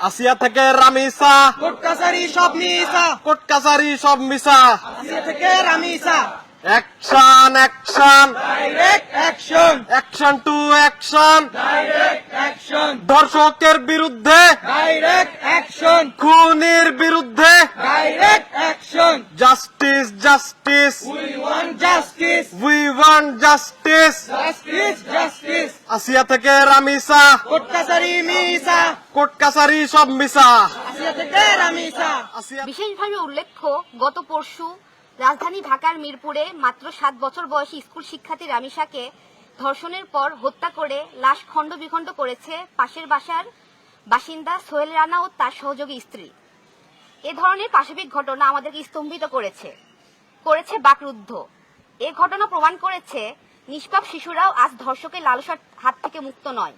আসিয়া থেকে রামিসা, কোর্ট কাছারি সব মিশা, কোর্ট কাছারি সব মিশা। আসিয়া থেকে Ramisa, action action direct action, action to action. Direct action, ধর্ষকের বিরুদ্ধে, ডাইরেক্ট অ্যাকশন, খুনির বিরুদ্ধে direct action. Justice justice, we want justice, we want justice. Justice, justice. Asiya থেকে রামিসা, কোর্ট কাছারি মিশা, কোর্ট কাছারি সব মিশা। আসিয়া থেকে রামিসা। আসিয়া বিশেষভাবে উল্লেখ্য, গত পরশু রাজধানী ঢাকার মিরপুরে মাত্র 7 বছর বয়সী স্কুল শিক্ষার্থী রামিসাকে ধর্ষণের পর হত্যা করে লাশ খণ্ড বিখণ্ড করেছে পাশের বাসার বাসিন্দা সোহেল রানা ও তার সহযোগী স্ত্রী। এ ধরনের পাশবিক ঘটনা আমাদেরকে স্তম্ভিত করেছে বাকরুদ্ধ। এ ঘটনা প্রমাণ করেছে নিষ্পাপ শিশুরাও আজ ধর্ষকের লালসার হাত থেকে মুক্ত নয়।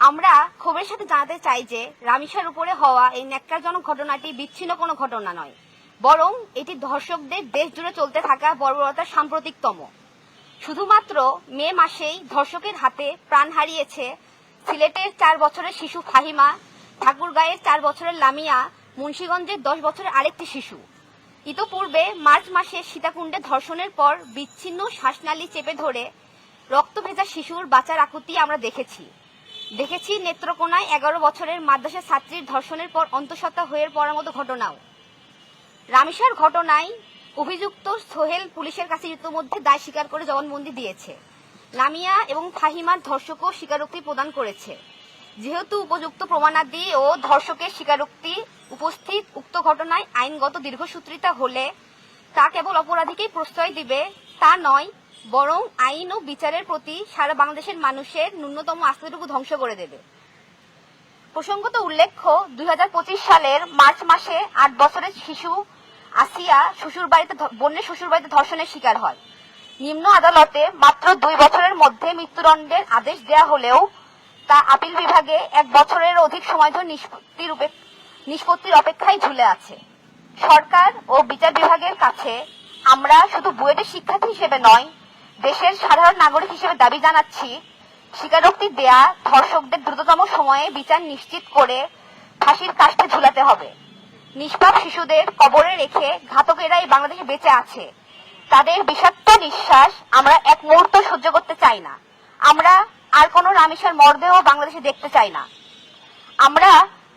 আমরা ক্ষোভের সাথে জানাতে চাই যে রামিসার উপরে হওয়া এই ন্যাক্কারজনক ঘটনাটি বিচ্ছিন্ন কোনো ঘটনা নয়, বরং এটি ধর্ষকদের দেশ জুড়ে চলতে থাকা বর্বরতার সাম্প্রতিকতম। শুধুমাত্র মে মাসেই ধর্ষকের হাতে প্রাণ হারিয়েছে সিলেটের 4 বছরের শিশু ফাহিমা, ঠাকুরগাঁয়ের 4 বছরের লামিয়া, মুন্সিগঞ্জের 10 বছরের আরেকটি শিশু। ইতোপূর্বে মার্চ মাসে সীতাকুণ্ডে ধর্ষণের পর বিচ্ছিন্ন শ্বাসনালী চেপে ধরে রক্ত ভেজা শিশুর বাঁচার আকুতি আমরা দেখেছি নেত্রকোনায় 11 বছরের মাদ্রাসা ছাত্রীর ধর্ষণের পর অন্তঃসত্ত্বা হয়ে পড়ার মতো ঘটনাও। রামিসার ঘটনায় অভিযুক্ত সোহেল পুলিশের কাছে ইতিমধ্যে দায় স্বীকার করে জবানবন্দি দিয়েছে। লামিয়া এবং ফাহিমার ধর্ষকও স্বীকারোক্তি প্রদান করেছে। যেহেতু উপযুক্ত প্রমাণাদি ও ধর্ষকের স্বীকারোক্তি উপস্থিত, উক্ত ঘটনায় আইনগত দীর্ঘসূত্রিতা হলে তা কেবল অপরাধীকেই প্রশ্রয় দিবে তা নয়, বরং আইন ও বিচারের প্রতি সারা বাংলাদেশের মানুষের ন্যূনতম আস্থাটুকু ধ্বংস করে দেবে। প্রসঙ্গত উল্লেখ্য, 2025 সালের মার্চ মাসে 8 বছরের শিশু আসিয়া বোনের শ্বশুরবাড়িতে ধর্ষণের শিকার হয়। নিম্ন আদালতে মাত্র 2 বছরের মধ্যে মৃত্যুদণ্ডের আদেশ দেয়া হলেও তা আপিল বিভাগে 1 বছরের অধিক সময় ধরে নিষ্পত্তির অপেক্ষায় ঝুলে আছে। সরকার ও বিচার বিভাগের কাছে আমরা শুধু বুয়েটের শিক্ষার্থী হিসেবে নয়, দেশের সাধারণ নাগরিক হিসেবে দাবি জানাচ্ছি, স্বীকারোক্তি দেয়া ধর্ষকদের দ্রুততম সময়ে বিচার নিশ্চিত করে ফাঁসির কাষ্ঠে ঝুলাতে হবে। নিষ্পাপ শিশুদের কবরে রেখে ঘাতকেরা এই বাংলাদেশে বেঁচে আছে। তাদের বিষাক্ত নিঃশ্বাস আমরা এক মুহূর্ত সহ্য করতে চাই না। আমরা আর কোনো রামিসার মরদেহ বাংলাদেশে দেখতে চাই না। আমরা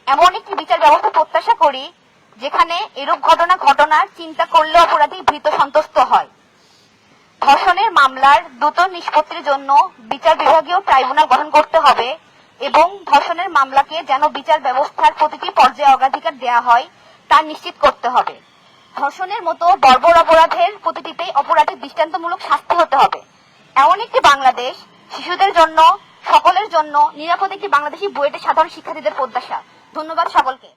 এমন একটি বিচার ব্যবস্থা প্রত্যাশা করি যেখানে এরূপ ঘটনার চিন্তা করলে অপরাধী ভীত সন্ত্রস্ত হয়। ধর্ষণের মামলার দ্রুত নিষ্পত্তির জন্য বিচার বিভাগীয় ট্রাইব্যুনাল গঠন করতে হবে এবং ধর্ষণের মামলাকে যেন বিচার ব্যবস্থার প্রতিটি পর্যায়ে অগ্রাধিকার দেওয়া হয় তা নিশ্চিত করতে হবে। ধর্ষণের মতো বর্বর অপরাধের প্রতিটিতেই অপরাধীর দৃষ্টান্তমূলক শাস্তি হতে হবে। এমন একটি বাংলাদেশ শিশুদের জন্য, সকলের জন্য নিরাপদ একটি বাংলাদেশী বুয়েটের সাধারণ শিক্ষার্থীদের প্রত্যাশা। ধন্যবাদ সকলকে।